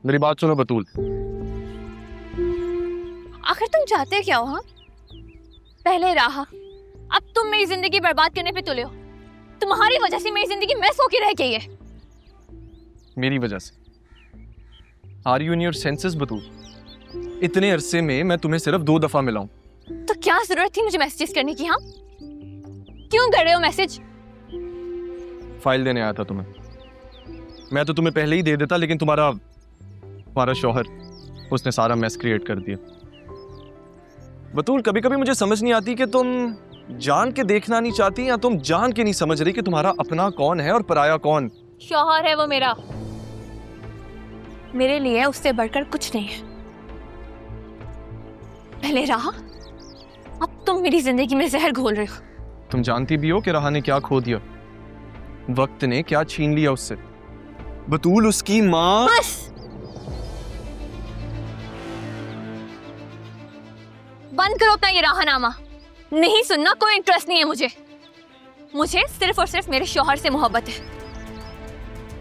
मेरी बात सुनो बतूल। आखिर तुम चाहते क्या हो? हाँ, पहले राह, अब तुम मेरी जिंदगी बर्बाद करने पे तुले हो। तुम्हारी वजह से मेरी जिंदगी मैस होके रह गई है। मेरी वजह से? Are you in your senses Batool? इतने अरसे में मैं तुम्हें सिर्फ 2 दफा मिला हूं। तो क्या जरूरत थी मुझे मैसेज करने की? हाँ, क्यों कर रहे हो मैसेज? फाइल देने आया था तुम्हें। मैं तो तुम्हें पहले ही दे देता, लेकिन तुम्हारा शौहर, उसने सारा मैस क्रिएट कर दिया। बतूल, कभी कभी मुझे समझ नहीं आती कि तुम जान के देखना नहीं चाहती या तुम जान के नहीं समझ रही कि तुम्हारा अपना कौन है और पराया कौन। शौहर है वो मेरा, मेरे लिए उससे बढ़कर कुछ नहीं है। पहले राह, अब तुम मेरी जिंदगी में जहर घोल रहे हो। तुम जानती भी हो कि राह ने क्या खो दिया, वक्त ने क्या छीन लिया उससे। बतूल, उसकी माँ। बस बंद करो अपना ये राहनामा। नहीं सुनना, कोई इंटरेस्ट नहीं है मुझे सिर्फ और सिर्फ मेरे शौहर से मोहब्बत है,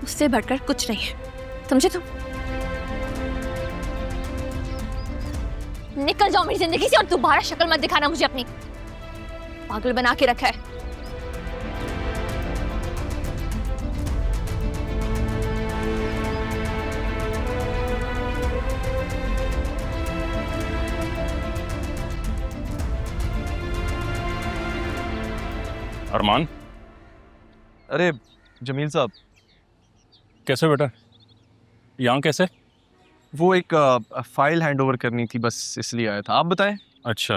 उससे बढ़कर कुछ नहीं है। समझे तुम? निकल जाओ मेरी जिंदगी से और दोबारा शक्ल मत दिखाना मुझे अपनी। पागल बना के रखा है। अरमान, अरे जमील साहब, कैसे बेटा? यहाँ कैसे? वो एक फाइल हैंड ओवर करनी थी, बस इसलिए आया था। आप बताएं। अच्छा,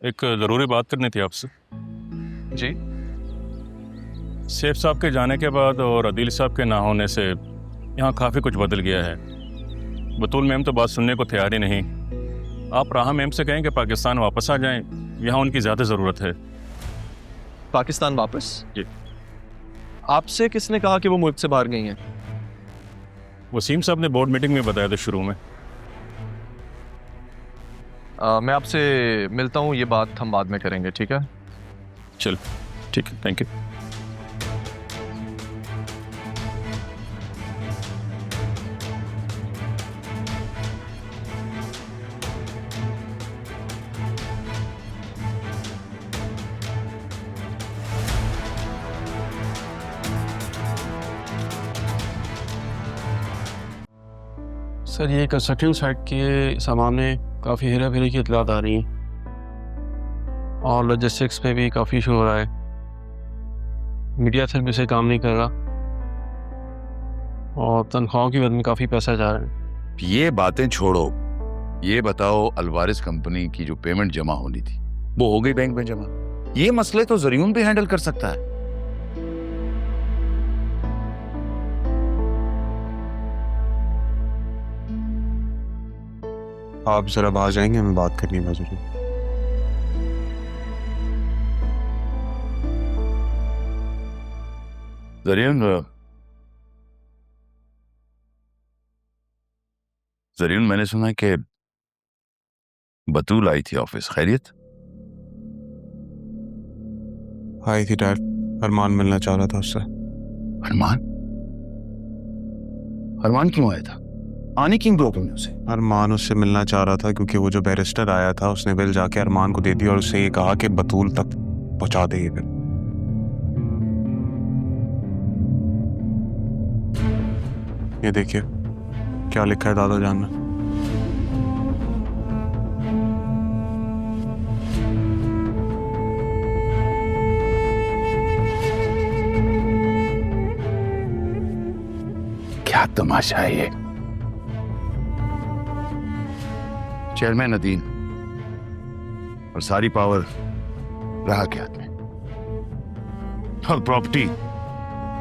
एक ज़रूरी बात करनी थी आपसे। जी। सेफ साहब के जाने के बाद और अदील साहब के ना होने से यहाँ काफ़ी कुछ बदल गया है। बतूल मैम तो बात सुनने को तैयार ही नहीं। आप राह मैम से कहें कि पाकिस्तान वापस आ जाएं, यहाँ उनकी ज़्यादा ज़रूरत है। पाकिस्तान वापस? जी। आपसे किसने कहा कि वो मुल्क से बाहर गई हैं? वसीम साहब ने बोर्ड मीटिंग में बताया था शुरू में। मैं आपसे मिलता हूँ, ये बात हम बाद में करेंगे, ठीक है? चल ठीक है, थैंक यू। सर, ये कंस्ट्रक्शन साइट के सामान में काफ़ी हेरा फेरी की इतलात आ रही हैं और लॉजिस्टिक्स पे भी काफ़ी इशू हो रहा है। मीडिया सिर्फ इसे काम नहीं कर रहा और तनख्वाहों की वजह में काफ़ी पैसा जा रहा है। ये बातें छोड़ो, ये बताओ अल्वारिस कंपनी की जो पेमेंट जमा होनी थी वो हो गई बैंक में जमा? ये मसले तो जरियून भी हैंडल कर सकता है। आप ज़रा बाहर जाएंगे, हमें बात करनी है जरूरी। जरियून, मैंने सुना है कि बतूल आई थी ऑफिस, खैरियत? आई थी डैड, अरमान मिलना चाह रहा था उससे। अरमान? अरमान क्यों आया था? आने की रोक तुमने उसे? अरमान उससे मिलना चाह रहा था क्योंकि वो जो बैरिस्टर आया था उसने बिल जाके अरमान को दे दिया और उससे ये कहा कि बतूल तक पहुंचा दे ये बिल। ये देखिए क्या लिखा है दादा जान ने। क्या तमाशा है ये? चेयरमैन अदील और सारी पावर राह के हाथ में, और प्रॉपर्टी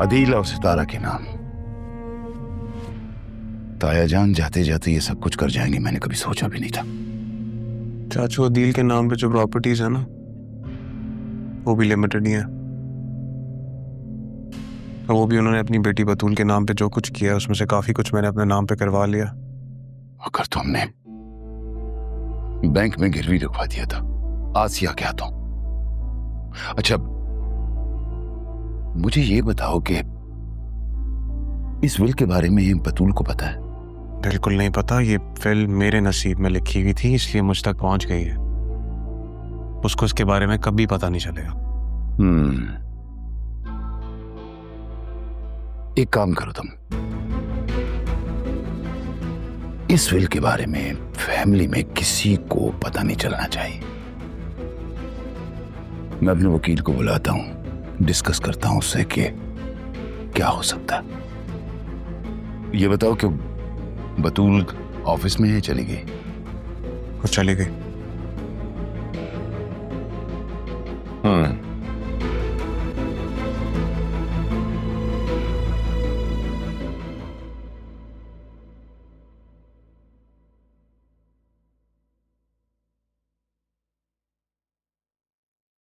अदील और सितारा के नाम। ताया जान जाते जाते ये सब कुछ कर जाएंगे, मैंने कभी सोचा भी नहीं था। चाचू, अदील के नाम पे जो प्रॉपर्टीज है ना वो भी लिमिटेड ही है, और वो भी उन्होंने अपनी बेटी बतूल के नाम पे जो कुछ किया उसमें से काफी कुछ मैंने अपने नाम पे करवा लिया। अगर तुमने बैंक में गिरवी रखवा दिया था आसिया क्या तो? अच्छा, मुझे ये बताओ कि इस विल के बारे में बतूल को पता है? बिल्कुल नहीं पता, ये फिल्म मेरे नसीब में लिखी हुई थी इसलिए मुझ तक पहुंच गई है। उसको इसके बारे में कभी पता नहीं चलेगा। एक काम करो तुम, इस विल के बारे में फैमिली में किसी को पता नहीं चलना चाहिए। मैं अपने वकील को बुलाता हूं, डिस्कस करता हूं उससे कि क्या हो सकता है। ये बताओ कि बतूल ऑफिस में है, चली गई? वो चली गई।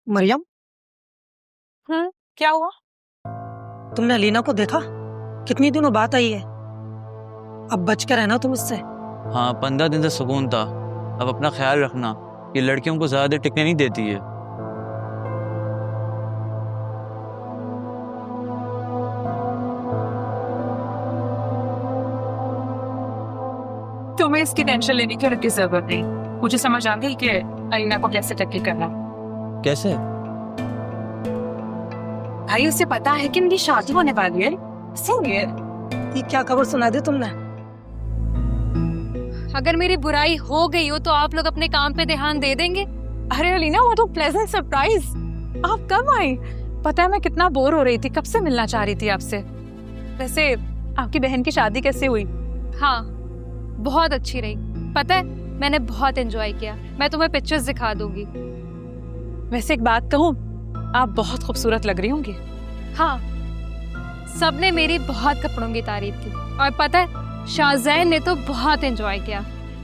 मरियम, क्या हुआ? तुमने अलीना को देखा? कितनी दिनों बाद आई है। अब बच कर रहना तुम इससे। हाँ, 15 दिन से सुकून था। अब अपना ख्याल रखना, ये लड़कियों को ज्यादा देर टिकने नहीं देती है। तुम्हें इसकी टेंशन लेने की जरूरत नहीं। मुझे समझ आ गई कि अलीना को कैसे टैकल करना। कैसे? भाई उसे पता है कि मेरी शादी होने वाली है। ये क्या खबर सुना दी तुमने? अगर मेरी बुराई हो गई हो तो आप लोग अपने काम पे ध्यान दे देंगे। अरे अलीना, वो तो प्लेजेंट सरप्राइज। आप कब आई? पता है मैं कितना बोर हो रही थी, कब से मिलना चाह रही थी आपसे। वैसे आपकी बहन की शादी कैसे हुई? हाँ, बहुत अच्छी रही। पता है मैंने बहुत एंजॉय किया। मैं तुम्हें पिक्चर्स दिखा दूंगी। वैसे एक बात कहूँ, आप बहुत खूबसूरत लग रही होंगी। हाँ, सबने मेरी बहुत कपड़ों की तारीफ की। और पता है शाहजैन ने तो बहुत एंजॉय किया।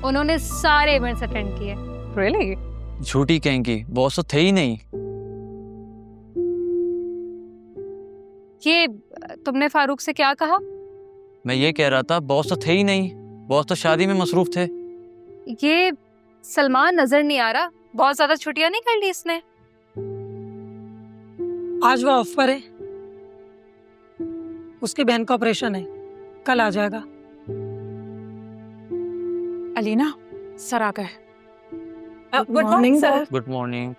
उन्होंने सारे इवेंट्स अटेंड किए। रियली? झूठी कहेंगी, बॉस तो थे ही नहीं। ये तुमने फारूक से क्या कहा? मैं ये कह रहा था बॉस तो थे ही नहीं। बॉस तो शादी में मसरूफ थे। ये सलमान नजर नहीं आ रहा। बहुत ज्यादा छुट्टियां नहीं कर ली इसने। आज वो ऑफ पर है। उसकी बहन का ऑपरेशन है, कल आ जाएगा। अलीना, सर आ गए। Good morning sir. Good morning.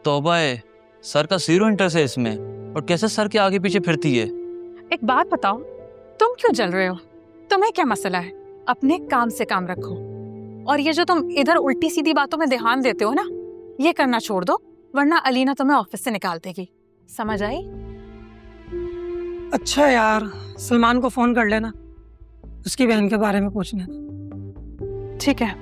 तौबा है, सर का 0 इंटरेस्ट है इसमें। और कैसे सर के आगे पीछे फिरती है। एक बात बताओ, तुम क्यों जल रहे हो? तुम्हें क्या मसला है? अपने काम से काम रखो। और ये जो तुम इधर उल्टी सीधी बातों में ध्यान देते हो ना, ये करना छोड़ दो, वरना अलीना तुम्हें ऑफिस से निकाल देगी। समझ आई? अच्छा यार, सलमान को फोन कर लेना, उसकी बहन के बारे में पूछना। ठीक है।